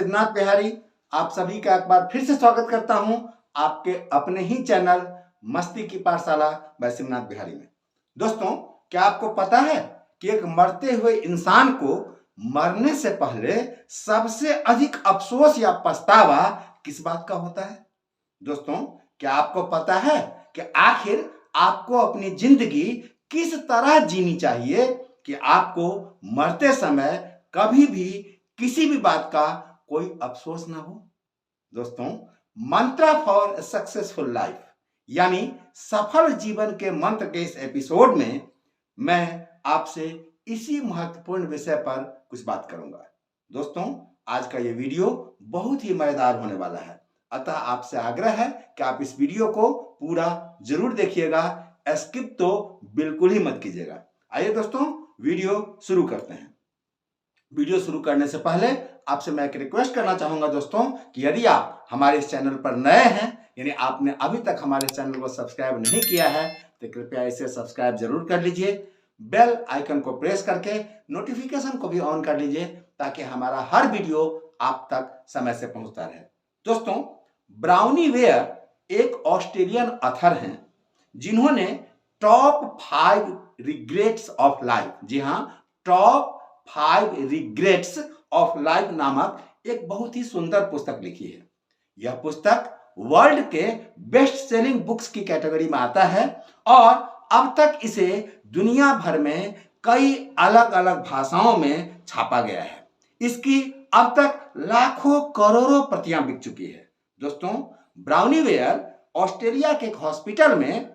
शिवनाथ बिहारी आप सभी का एक बार फिर से स्वागत करता हूं आपके अपने ही चैनल मस्ती की पाठशाला बाय शिवनाथ बिहारी में। दोस्तों, क्या आपको पता है कि एक मरते हुए इंसान को मरने से पहले सबसे अधिक अफसोस या पछतावा किस बात का होता है? दोस्तों, क्या आपको पता है कि आखिर आपको अपनी जिंदगी किस तरह जीनी चाहिए कि आपको मरते समय कभी भी किसी भी बात का कोई अफसोस ना हो? दोस्तों, मंत्र फॉर सक्सेसफुल लाइफ यानी सफल जीवन के मंत्र के इस एपिसोड में मैं आपसे इसी महत्वपूर्ण विषय पर कुछ बात करूंगा। दोस्तों, आज का ये वीडियो बहुत ही मजेदार होने वाला है, अतः आपसे आग्रह है कि आप इस वीडियो को पूरा जरूर देखिएगा, स्किप तो बिल्कुल ही मत कीजिएगा। आइए दोस्तों, वीडियो शुरू करते हैं। वीडियो शुरू करने से पहले आपसे मैं एक रिक्वेस्ट करना चाहूंगा दोस्तों कि यदि आप हमारे इस चैनल पर नए हैं, यानी आपने अभी तक हमारे चैनल को सब्सक्राइब नहीं किया है, तो कृपया इसे सब्सक्राइब जरूर कर लीजिए। बेल आइकन को प्रेस करके नोटिफिकेशन को भी ऑन कर लीजिए ताकि हमारा हर वीडियो आप तक समय से पहुंचता रहे। दोस्तों, ब्राउनी वेयर एक ऑस्ट्रेलियन ऑथर हैं जिन्होंने टॉप 5 रिग्रेट्स ऑफ लाइफ, जी हाँ, टॉप 5 रिग्रेट्स ऑफ लाइफ नामक एक बहुत ही सुंदर पुस्तक लिखी है। यह पुस्तक वर्ल्ड के बेस्ट सेलिंग बुक्स की कैटेगरी में आता है और अब तक इसे दुनिया भर में कई अलग अलग भाषाओं में छापा गया है। इसकी अब तक लाखों करोड़ों प्रतियां बिक चुकी है। दोस्तों, ब्राउनी वेयर ऑस्ट्रेलिया के एक हॉस्पिटल में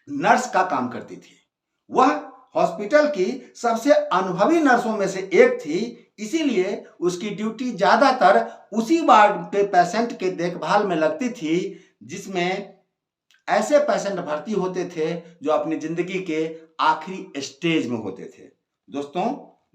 नर्स का काम करती थी। वह हॉस्पिटल की सबसे अनुभवी नर्सों में से एक थी, इसीलिए उसकी ड्यूटी ज्यादातर उसी वार्ड के पेशेंट के देखभाल में लगती थी जिसमें ऐसे पेशेंट भर्ती होते थे जो अपनी जिंदगी के आखिरी स्टेज में होते थे। दोस्तों,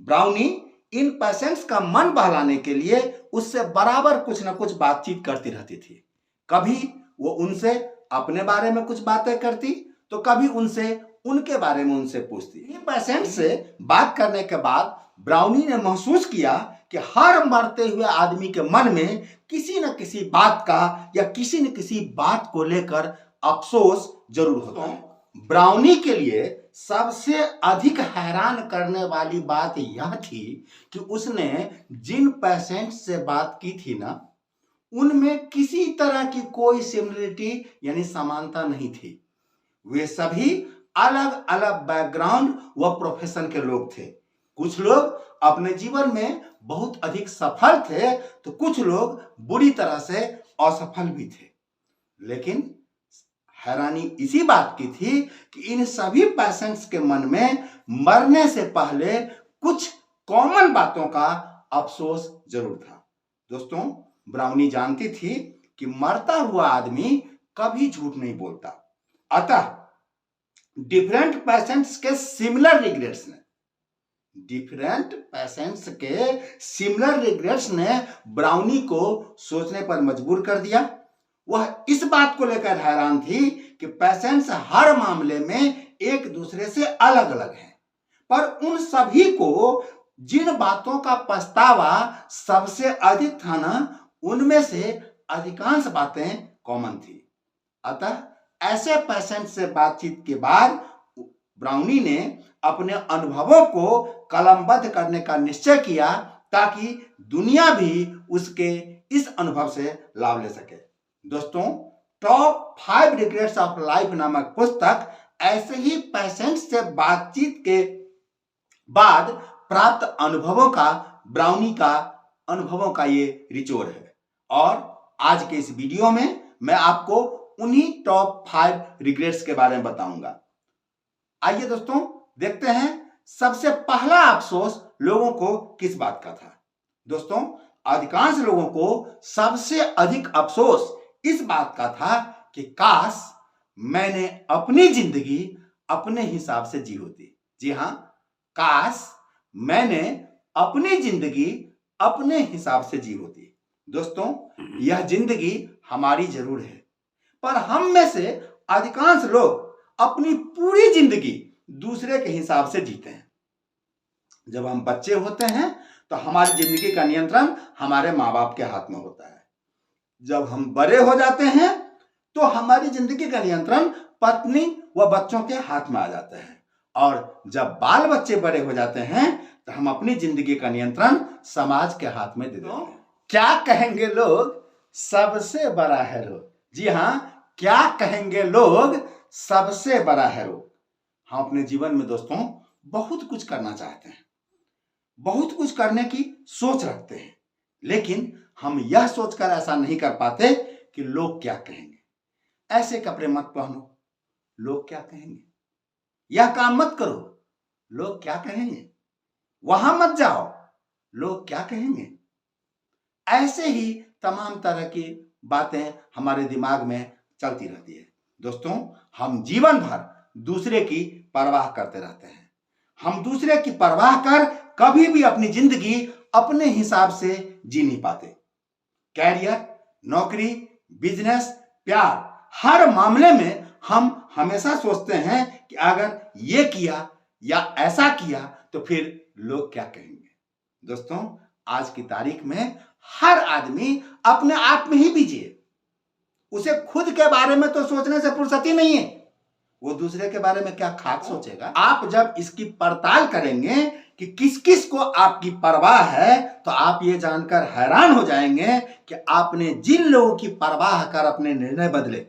ब्राउनी इन पेशेंट्स का मन बहलाने के लिए उससे बराबर कुछ न कुछ बातचीत करती रहती थी। कभी वो उनसे अपने बारे में कुछ बातें करती तो कभी उनसे उनके बारे में उनसे पूछती। इन पेशेंट से बात करने के बाद ब्राउनी ने महसूस किया कि हर मरते हुए आदमी के मन में किसी न किसी बात का या किसी न किसी बात को लेकर अफसोस जरूर होता है। ब्राउनी के लिए सबसे अधिक हैरान करने वाली बात यह थी कि उसने जिन पेशेंट से बात की थी ना, उनमें किसी तरह की कोई सिमिलरिटी यानी समानता नहीं थी। वे सभी अलग अलग बैकग्राउंड व प्रोफेशन के लोग थे। कुछ लोग अपने जीवन में बहुत अधिक सफल थे तो कुछ लोग बुरी तरह से असफल भी थे। लेकिन हैरानी इसी बात की थी कि इन सभी पेशेंट्स के मन में मरने से पहले कुछ कॉमन बातों का अफसोस जरूर था। दोस्तों, ब्राउनी जानती थी कि मरता हुआ आदमी कभी झूठ नहीं बोलता, अतः डिफरेंट पेशेंट्स के सिमिलर रिग्रेट्स ने ब्राउनी को सोचने पर मजबूर कर दिया। वह इस बात को लेकर हैरान थी कि पेशेंट्स हर मामले में एक दूसरे से अलग अलग हैं, पर उन सभी को जिन बातों का पछतावा सबसे अधिक था ना, उनमें से अधिकांश बातें कॉमन थी। अतः ऐसे पेशेंट से बातचीत के बाद ब्राउनी ने अपने अनुभवों को कलमबद्ध करने का निश्चय किया ताकि दुनिया भी उसके इस अनुभव से लाभ ले सके। दोस्तों, टॉप 5 रिग्रेट्स ऑफ लाइफ नामक पुस्तक ऐसे ही पेशेंट से बातचीत के बाद प्राप्त अनुभवों का, ब्राउनी का अनुभवों का ये निचोड़ है। और आज के इस वीडियो में मैं आपको उन्हीं टॉप 5 रिग्रेट्स के बारे में बताऊंगा। आइए दोस्तों, देखते हैं सबसे पहला अफसोस लोगों को किस बात का था। दोस्तों, अधिकांश लोगों को सबसे अधिक अफसोस इस बात का था कि काश मैंने अपनी जिंदगी अपने हिसाब से जी होती। जी हां, काश मैंने अपनी जिंदगी अपने हिसाब से जी होती। दोस्तों, यह जिंदगी हमारी जरूर है, पर हम में से अधिकांश लोग अपनी पूरी जिंदगी दूसरे के हिसाब से जीते हैं। जब हम बच्चे होते हैं तो हमारी जिंदगी का नियंत्रण हमारे माँ बाप के हाथ में होता है। जब हम बड़े हो जाते हैं तो हमारी जिंदगी का नियंत्रण पत्नी व बच्चों के हाथ में आ जाता है, और जब बाल बच्चे बड़े हो जाते हैं तो हम अपनी जिंदगी का नियंत्रण समाज के हाथ में दे देते हैं। क्या कहेंगे लोग, सबसे बड़ा है रोग। जी हाँ, क्या कहेंगे लोग, सबसे बड़ा है रोग। हम अपने जीवन में दोस्तों बहुत कुछ करना चाहते हैं, बहुत कुछ करने की सोच रखते हैं, लेकिन हम यह सोचकर ऐसा नहीं कर पाते कि लोग क्या कहेंगे। ऐसे कपड़े मत पहनो, लोग क्या कहेंगे। यह काम मत करो, लोग क्या कहेंगे। वहां मत जाओ, लोग क्या कहेंगे। ऐसे ही तमाम तरह की बातें हमारे दिमाग में चलती रहती है। दोस्तों, हम जीवन भर दूसरे की परवाह करते रहते हैं। हम दूसरे की परवाह कर कभी भी अपनी जिंदगी अपने हिसाब से जी नहीं पाते। कैरियर, नौकरी, बिजनेस, प्यार, हर मामले में हम हमेशा सोचते हैं कि अगर ये किया या ऐसा किया तो फिर लोग क्या कहेंगे। दोस्तों, आज की तारीख में हर आदमी अपने आप में ही बिजी है। उसे खुद के बारे में तो सोचने से फुर्सत ही नहीं है, वो दूसरे के बारे में क्या खाक सोचेगा। आप जब इसकी पड़ताल करेंगे कि किस किस को आपकी परवाह है तो आप ये जानकर हैरान हो जाएंगे कि आपने जिन लोगों की परवाह कर अपने निर्णय बदले,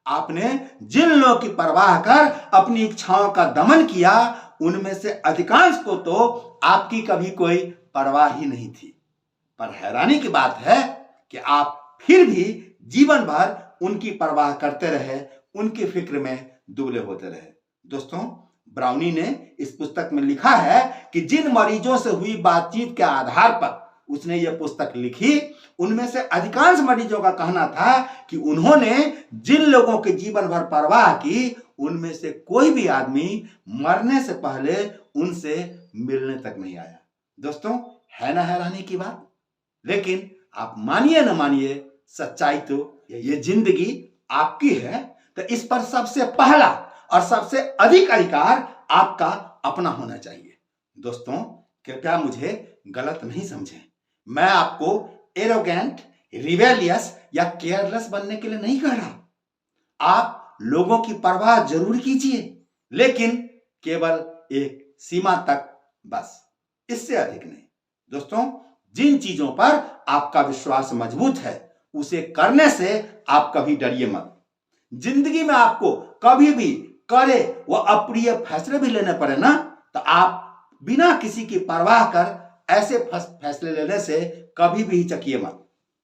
आपने जिन लोगों की परवाह कर अपनी इच्छाओं का दमन किया, उनमें से अधिकांश को तो आपकी कभी कोई परवाह ही नहीं थी। पर हैरानी की बात है कि आप फिर भी जीवन भर उनकी परवाह करते रहे, उनकी फिक्र में दुबले होते रहे। दोस्तों, ब्राउनी ने इस पुस्तक में लिखा है कि जिन मरीजों से हुई बातचीत के आधार पर उसने ये पुस्तक लिखी, उनमें से अधिकांश मरीजों का कहना था कि उन्होंने जिन लोगों के जीवन भर परवाह की, उनमें से कोई भी आदमी मरने से पहले उनसे मिलने तक नहीं आया। दोस्तों, है ना हैरानी की बात। लेकिन आप मानिए न मानिए, सच्चाई तो ये जिंदगी आपकी है, तो इस पर सबसे पहला और सबसे अधिक अधिकार आपका अपना होना चाहिए। दोस्तों, कृपया मुझे गलत नहीं समझें। मैं आपको एरोगेंट, रिबेलियस या केयरलेस बनने के लिए नहीं कह रहा। आप लोगों की परवाह जरूर कीजिए, लेकिन केवल एक सीमा तक, बस, इससे अधिक नहीं। दोस्तों, जिन चीजों पर आपका विश्वास मजबूत है उसे करने से आप कभी डरिए मत। जिंदगी में आपको कभी भी करे वो अप्रिय फैसले भी लेने पड़े ना, तो आप बिना किसी की परवाह कर ऐसे फैसले लेने से कभी भी हिचकिए मत।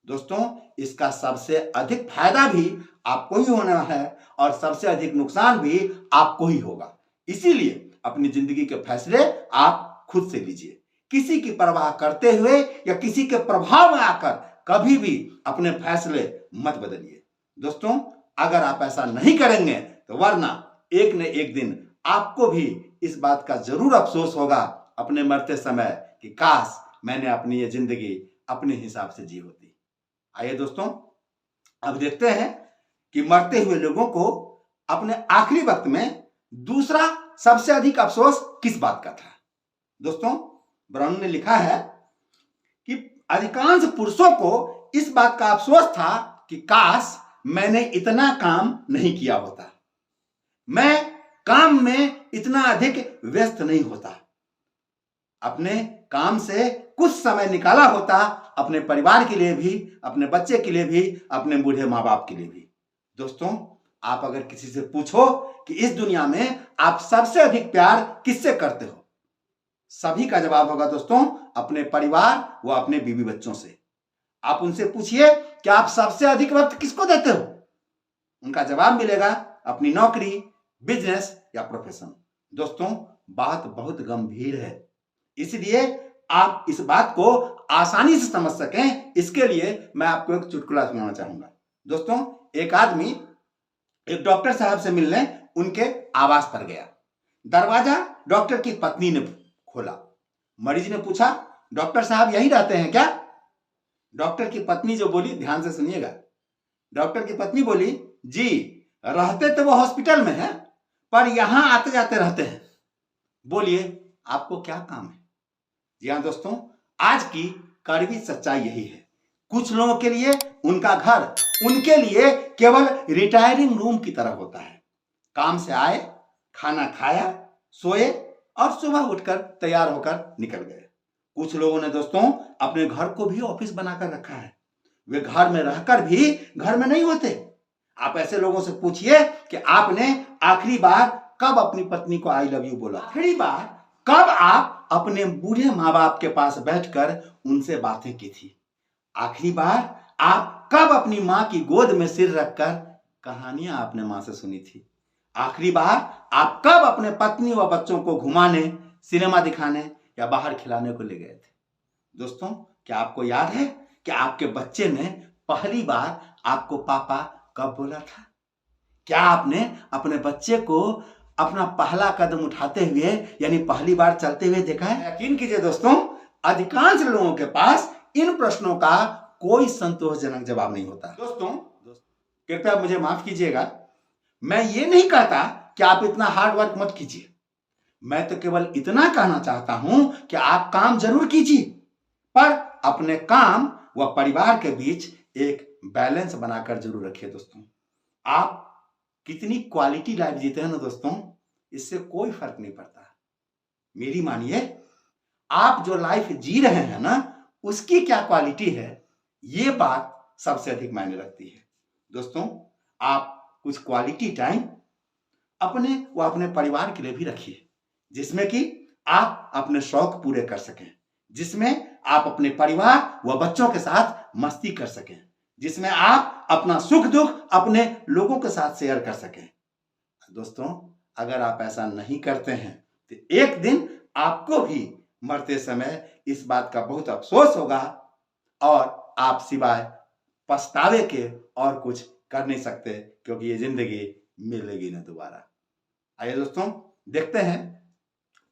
दोस्तों, इसका सबसे अधिक फायदा भी आपको ही होना है और सबसे अधिक नुकसान भी आपको ही होगा। इसीलिए अपनी जिंदगी के फैसले आप खुद से लीजिए। किसी की परवाह करते हुए या किसी के प्रभाव में आकर कभी भी अपने फैसले मत बदलिए। दोस्तों, अगर आप ऐसा नहीं करेंगे तो वरना एक न एक दिन आपको भी इस बात का जरूर अफसोस होगा अपने मरते समय कि काश मैंने अपनी ये जिंदगी अपने हिसाब से जी होती। आइए दोस्तों, अब देखते हैं कि मरते हुए लोगों को अपने आखिरी वक्त में दूसरा सबसे अधिक अफसोस किस बात का था। दोस्तों, ब्राउन ने लिखा है कि अधिकांश पुरुषों को इस बात का अफसोस था कि काश मैंने इतना काम नहीं किया होता, मैं काम में इतना अधिक व्यस्त नहीं होता, अपने काम से कुछ समय निकाला होता अपने परिवार के लिए भी, अपने बच्चे के लिए भी, अपने बूढ़े माँ बाप के लिए भी। दोस्तों, आप अगर किसी से पूछो कि इस दुनिया में आप सबसे अधिक प्यार किससे करते हो, सभी का जवाब होगा दोस्तों अपने परिवार व अपने बीवी बच्चों से। आप उनसे पूछिए कि आप सबसे अधिक वक्त किसको देते हो, उनका जवाब मिलेगा अपनी नौकरी, बिजनेस या प्रोफेशन। दोस्तों, बात बहुत गंभीर है, इसलिए आप इस बात को आसानी से समझ सकें, इसके लिए मैं आपको एक चुटकुला सुनाना चाहूंगा। दोस्तों, एक आदमी एक डॉक्टर साहब से मिलने उनके आवास पर गया। दरवाजा डॉक्टर की पत्नी ने खोला। मरीज ने पूछा, डॉक्टर साहब यही रहते हैं क्या? डॉक्टर की पत्नी जो बोली, ध्यान से सुनिएगा, डॉक्टर की पत्नी बोली, जी रहते तो वो हॉस्पिटल में हैं, पर यहां आते जाते रहते हैं। बोलिए आपको क्या काम है? जी हाँ दोस्तों, आज की कड़वी सच्चाई यही है। कुछ लोगों के लिए उनका घर उनके लिए केवल रिटायरिंग रूम की तरह होता है। काम से आए, खाना खाया, सोए और सुबह उठकर तैयार होकर निकल गए। कुछ लोगों ने दोस्तों अपने घर को भी ऑफिस बनाकर रखा है। वे घर में रहकर भी घर में नहीं होते। आप ऐसे लोगों से पूछिए कि आपने आखिरी बार कब अपनी पत्नी को आई लव यू बोला, आखिरी बार कब आप अपने बूढ़े माँ बाप के पास बैठकर उनसे बातें की थी, आखिरी बार आप कब अपनी माँ की गोद में सिर रखकर कहानियां आपने माँ से सुनी थी, आखिरी बार आप कब अपने पत्नी व बच्चों को घुमाने, सिनेमा दिखाने या बाहर खिलाने को ले गए थे। दोस्तों, क्या आपको याद है कि आपके बच्चे ने पहली बार आपको पापा कब बोला था? क्या आपने अपने बच्चे को अपना पहला कदम उठाते हुए यानी पहली बार चलते हुए देखा है? यकीन कीजिए दोस्तों, अधिकांश लोगों के पास इन प्रश्नों का कोई संतोषजनक जवाब नहीं होता। दोस्तों कृपया मुझे माफ कीजिएगा, मैं ये नहीं कहता कि आप इतना हार्ड वर्क मत कीजिए। मैं तो केवल इतना कहना चाहता हूं कि आप काम जरूर कीजिए, पर अपने काम व परिवार के बीच एक बैलेंस बनाकर जरूर रखिए। दोस्तों, आप कितनी क्वालिटी लाइफ जीते हैं ना दोस्तों, इससे कोई फर्क नहीं पड़ता। मेरी मानिए, आप जो लाइफ जी रहे हैं ना, उसकी क्या क्वालिटी है, ये बात सबसे अधिक मायने रखती है। दोस्तों, आप कुछ क्वालिटी टाइम अपने व अपने परिवार के लिए भी रखिए, जिसमें कि आप अपने शौक पूरे कर सकें, जिसमें आप अपने परिवार व बच्चों के साथ मस्ती कर सकें, जिसमें आप अपना सुख दुख अपने लोगों के साथ शेयर कर सकें। दोस्तों, अगर आप ऐसा नहीं करते हैं तो एक दिन आपको भी मरते समय इस बात का बहुत अफसोस होगा और आप सिवाय पछतावे के और कुछ कर नहीं सकते, क्योंकि ये जिंदगी मिलेगी न दोबारा। आइए दोस्तों, देखते हैं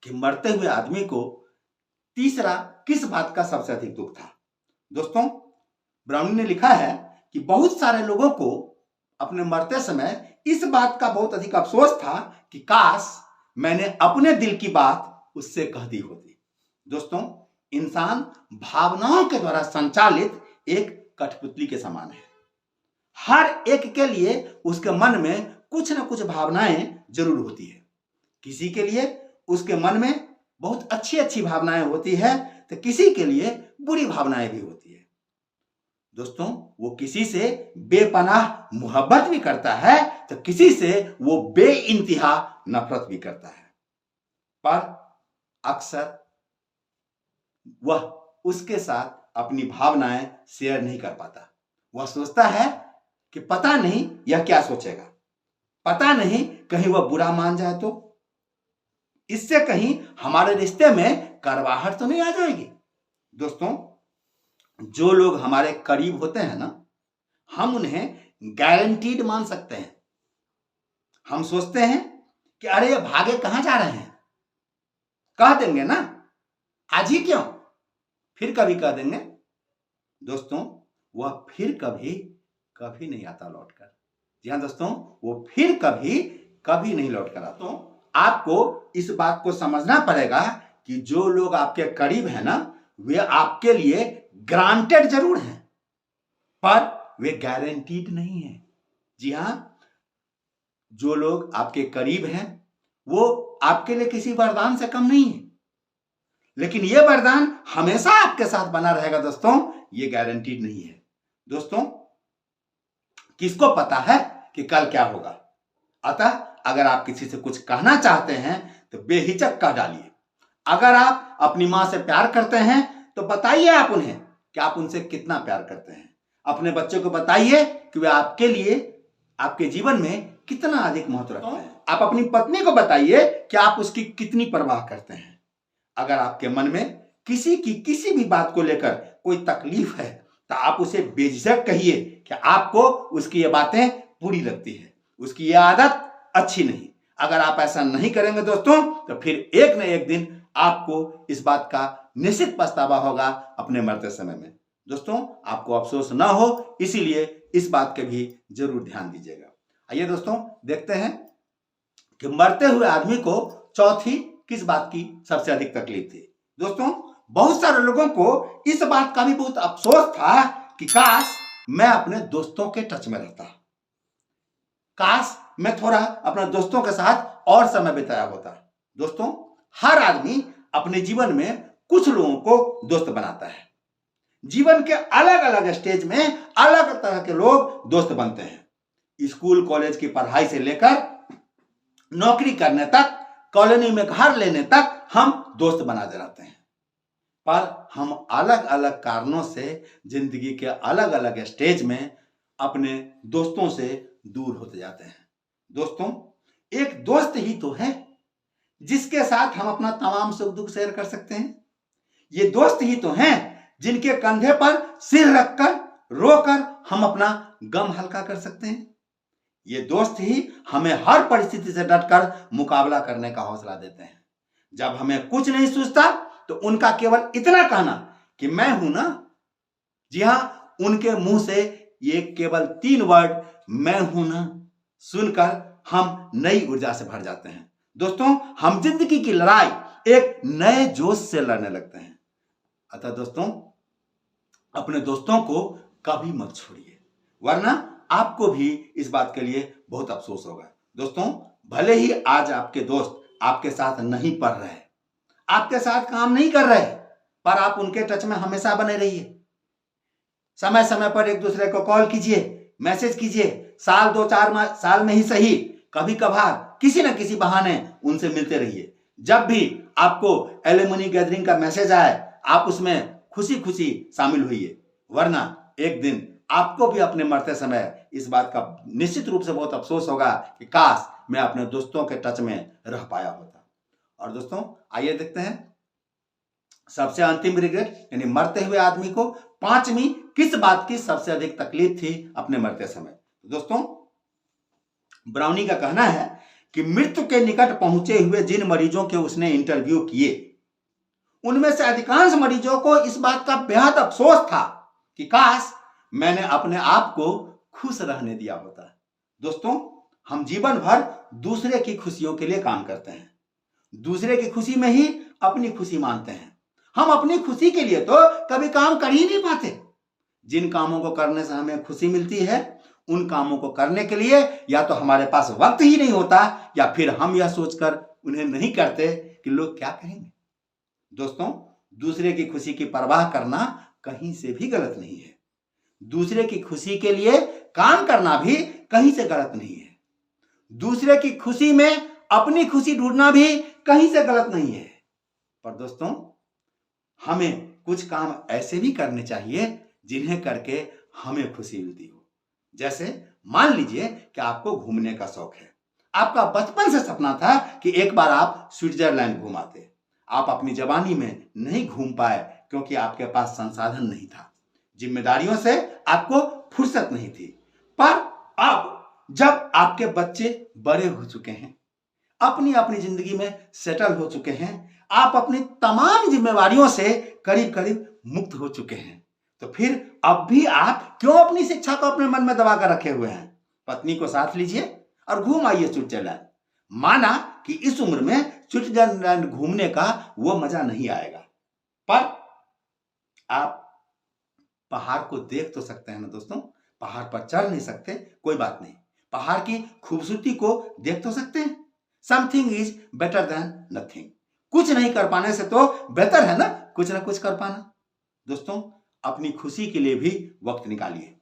कि मरते हुए आदमी को तीसरा किस बात का सबसे अधिक दुख था। दोस्तों, ब्राउनी ने लिखा है कि बहुत सारे लोगों को अपने मरते समय इस बात का बहुत अधिक अफसोस था कि काश मैंने अपने दिल की बात उससे कह दी होती। दोस्तों, इंसान भावनाओं के द्वारा संचालित एक कठपुतली के समान है। हर एक के लिए उसके मन में कुछ न कुछ भावनाएं जरूर होती है। किसी के लिए उसके मन में बहुत अच्छी अच्छी भावनाएं होती है, तो किसी के लिए बुरी भावनाएं भी होती है। दोस्तों, वो किसी से बेपनाह मोहब्बत भी करता है, तो किसी से वो बेइंतहा नफरत भी करता है, पर अक्सर वह उसके साथ अपनी भावनाएं शेयर नहीं कर पाता। वह सोचता है कि पता नहीं यह क्या सोचेगा, पता नहीं कहीं वह बुरा मान जाए तो, इससे कहीं हमारे रिश्ते में कड़वाहट तो नहीं आ जाएगी। दोस्तों, जो लोग हमारे करीब होते हैं ना, हम उन्हें गारंटीड मान सकते हैं। हम सोचते हैं कि अरे ये भागे कहां जा रहे हैं, कह देंगे ना, आज ही क्यों, फिर कभी कह देंगे। दोस्तों, वह फिर कभी कभी नहीं आता लौटकर। जी हाँ दोस्तों, वो फिर कभी कभी नहीं लौटकर आता। तो आपको इस बात को समझना पड़ेगा कि जो लोग आपके करीब हैं ना, वे आपके लिए ग्रांटेड जरूर हैं, पर वे गारंटीड नहीं है। जी हां, जो लोग आपके करीब हैं वो आपके लिए किसी वरदान से कम नहीं है, लेकिन यह वरदान हमेशा आपके साथ बना रहेगा दोस्तों, ये गारंटीड नहीं है। दोस्तों, किसको पता है कि कल क्या होगा। अतः अगर आप किसी से कुछ कहना चाहते हैं तो बेहिचक कह डालिए। अगर आप अपनी मां से प्यार करते हैं तो बताइए आप उन्हें कि आप उनसे कितना प्यार करते हैं। अपने बच्चों को बताइए कि वे आपके लिए आपके जीवन में कितना अधिक महत्व रखते हैं। आप अपनी पत्नी को बताइए कि आप उसकी कितनी परवाह करते हैं। अगर आपके मन में किसी की किसी भी बात को लेकर कोई तकलीफ है तो आप उसे बेझिझक कहिए कि आपको उसकी ये बातें बुरी लगती है, उसकी ये आदत अच्छी नहीं। अगर आप ऐसा नहीं करेंगे दोस्तों, तो फिर एक न एक दिन आपको इस बात का निश्चित पछतावा होगा अपने मरते समय में। दोस्तों, आपको अफसोस ना हो, इसीलिए इस बात के भी जरूर ध्यान दीजिएगा। आइए दोस्तों, देखते हैं कि मरते हुए आदमी को चौथी किस बात की सबसे अधिक तकलीफ थी। दोस्तों, बहुत सारे लोगों को इस बात का भी बहुत अफसोस था कि काश मैं अपने दोस्तों के टच में रहता, काश मैं थोड़ा अपने दोस्तों के साथ और समय बिताया होता। दोस्तों, हर आदमी अपने जीवन में कुछ लोगों को दोस्त बनाता है। जीवन के अलग अलग स्टेज में अलग तरह के लोग दोस्त बनते हैं। स्कूल कॉलेज की पढ़ाई से लेकर नौकरी करने तक, कॉलोनी में घर लेने तक हम दोस्त बनाते रहते हैं। पर हम अलग अलग कारणों से जिंदगी के अलग अलग स्टेज में अपने दोस्तों से दूर होते जाते हैं। दोस्तों, एक दोस्त ही तो है जिसके साथ हम अपना तमाम सुख दुख शेयर कर सकते हैं। ये दोस्त ही तो हैं जिनके कंधे पर सिर रखकर रोकर हम अपना गम हल्का कर सकते हैं। ये दोस्त ही हमें हर परिस्थिति से डटकर मुकाबला करने का हौसला देते हैं। जब हमें कुछ नहीं सूझता तो उनका केवल इतना कहना कि मैं हूं ना, जी हां, उनके मुंह से ये केवल 3 वर्ड मैं हूं ना सुनकर हम नई ऊर्जा से भर जाते हैं। दोस्तों, हम जिंदगी की लड़ाई एक नए जोश से लड़ने लगते हैं। अतः दोस्तों, अपने दोस्तों को कभी मत छोड़िए, वरना आपको भी इस बात के लिए बहुत अफसोस होगा। दोस्तों, भले ही आज आपके दोस्त आपके साथ नहीं पढ़ रहे, आपके साथ काम नहीं कर रहे, पर आप उनके टच में हमेशा बने रहिए। समय समय पर एक दूसरे को कॉल कीजिए, मैसेज कीजिए। साल 2-4 साल में ही सही, कभी कभार किसी न किसी बहाने उनसे मिलते रहिए। जब भी आपको एलुमनी गैदरिंग का मैसेज आए, आप उसमें खुशी खुशी शामिल होइए, वरना एक दिन आपको भी अपने मरते समय इस बात का निश्चित रूप से बहुत अफसोस होगा कि काश मैं अपने दोस्तों के टच में रह पाया होता। और दोस्तों, आइए देखते हैं सबसे अंतिम रिग्रेट, यानी मरते हुए आदमी को 5वीं किस बात की सबसे अधिक तकलीफ थी अपने मरते समय। दोस्तों, ब्राउनी का कहना है कि मृत्यु के निकट पहुंचे हुए जिन मरीजों के उसने इंटरव्यू किए, उनमें से अधिकांश मरीजों को इस बात का बेहद अफसोस था कि काश मैंने अपने आप को खुश रहने दिया होता। दोस्तों, हम जीवन भर दूसरे की खुशियों के लिए काम करते हैं, दूसरे की खुशी में ही अपनी खुशी मानते हैं। हम अपनी खुशी के लिए तो कभी काम कर ही नहीं पाते। जिन कामों को करने से हमें खुशी मिलती है, उन कामों को करने के लिए या तो हमारे पास वक्त ही नहीं होता, या फिर हम यह सोचकर उन्हें नहीं करते कि लोग क्या कहेंगे। दोस्तों, दूसरे की खुशी की परवाह करना कहीं से भी गलत नहीं है। दूसरे की खुशी के लिए काम करना भी कहीं से गलत नहीं है। दूसरे की खुशी में अपनी खुशी ढूंढना भी कहीं से गलत नहीं है। पर दोस्तों, हमें कुछ काम ऐसे भी करने चाहिए जिन्हें करके हमें खुशी मिलती हो। जैसे मान लीजिए कि आपको घूमने का शौक है। आपका बचपन से सपना था कि एक बार आप स्विट्जरलैंड घूम आते। आप अपनी जवानी में नहीं घूम पाए क्योंकि आपके पास संसाधन नहीं था, जिम्मेदारियों से आपको फुर्सत नहीं थी। पर अब जब आपके बच्चे बड़े हो चुके हैं, अपनी अपनी जिंदगी में सेटल हो चुके हैं, आप अपनी तमाम जिम्मेवारियों से करीब करीब मुक्त हो चुके हैं, तो फिर अब भी आप क्यों अपनी शिक्षा को अपने मन में दबा कर रखे हुए हैं? पत्नी को साथ लीजिए और घूम आइए स्विट्जरलैंड। माना कि इस उम्र में स्विट्जरलैंड घूमने का वो मजा नहीं आएगा, पर आप पहाड़ को देख तो सकते हैं ना दोस्तों। पहाड़ पर चढ़ नहीं सकते, कोई बात नहीं, पहाड़ की खूबसूरती को देख तो सकते हैं। Something is better than nothing. कुछ नहीं कर पाने से तो बेहतर है ना कुछ कर पाना। दोस्तों, अपनी खुशी के लिए भी वक्त निकालिए,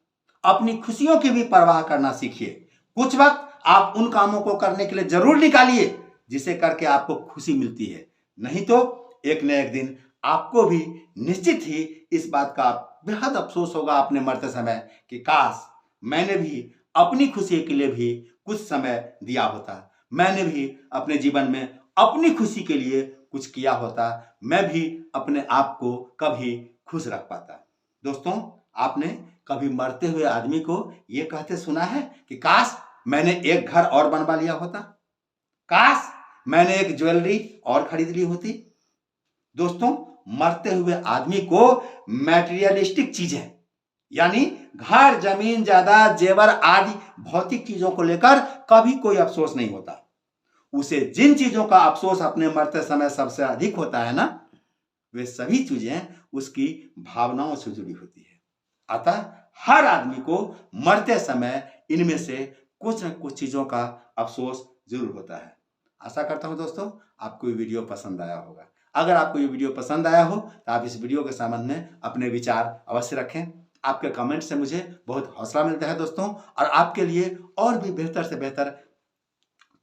अपनी खुशियों की भी परवाह करना सीखिए। कुछ वक्त आप उन कामों को करने के लिए जरूर निकालिए जिसे करके आपको खुशी मिलती है, नहीं तो एक न एक दिन आपको भी निश्चित ही इस बात का बेहद अफसोस होगा अपने मरते समय कि काश मैंने भी अपनी खुशी के लिए भी कुछ समय दिया होता, मैंने भी अपने जीवन में अपनी खुशी के लिए कुछ किया होता, मैं भी अपने आप को कभी खुश रख पाता। दोस्तों, आपने कभी मरते हुए आदमी को यह कहते सुना है कि काश मैंने एक घर और बनवा लिया होता, काश मैंने एक ज्वेलरी और खरीद ली होती। दोस्तों, मरते हुए आदमी को मैटेरियलिस्टिक चीजें यानी घर, जमीन, जायदाद, जेवर आदि भौतिक चीजों को लेकर कभी कोई अफसोस नहीं होता। उसे जिन चीजों का अफसोस अपने मरते समय सबसे अधिक होता है ना, वे सभी चीजें उसकी भावनाओं से जुड़ी होती है। अतः हर आदमी को मरते समय इनमें से कुछ न कुछ चीजों का अफसोस जरूर होता है। आशा करता हूं दोस्तों आपको ये वीडियो पसंद आया होगा। अगर आपको ये वीडियो पसंद आया हो तो आप इस वीडियो के संबंध में अपने विचार अवश्य रखें। आपके कमेंट से मुझे बहुत हौसला मिलता है दोस्तों, और आपके लिए और भी बेहतर से बेहतर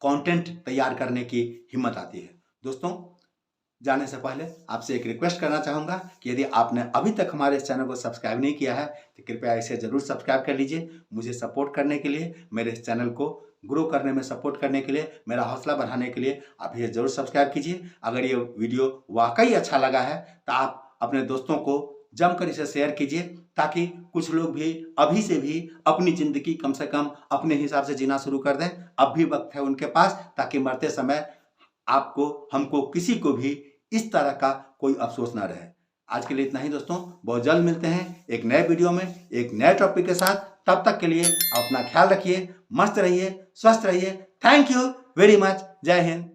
कंटेंट तैयार करने की हिम्मत आती है। दोस्तों जाने से पहले आपसे एक रिक्वेस्ट करना चाहूँगा कि यदि आपने अभी तक हमारे इस चैनल को सब्सक्राइब नहीं किया है तो कृपया इसे ज़रूर सब्सक्राइब कर लीजिए। मुझे सपोर्ट करने के लिए, मेरे इस चैनल को ग्रो करने में सपोर्ट करने के लिए, मेरा हौसला बढ़ाने के लिए आप इसे ज़रूर सब्सक्राइब कीजिए। अगर ये वीडियो वाकई अच्छा लगा है तो आप अपने दोस्तों को जमकर इसे शेयर कीजिए, ताकि कुछ लोग भी अभी से भी अपनी ज़िंदगी कम से कम अपने हिसाब से जीना शुरू कर दें। अब भी वक्त है उनके पास, ताकि मरते समय आपको, हमको, किसी को भी इस तरह का कोई अफसोस ना रहे। आज के लिए इतना ही दोस्तों, बहुत जल्द मिलते हैं एक नए वीडियो में एक नए टॉपिक के साथ। तब तक के लिए अपना ख्याल रखिए, मस्त रहिए, स्वस्थ रहिए। Thank you very much. जय हिंद।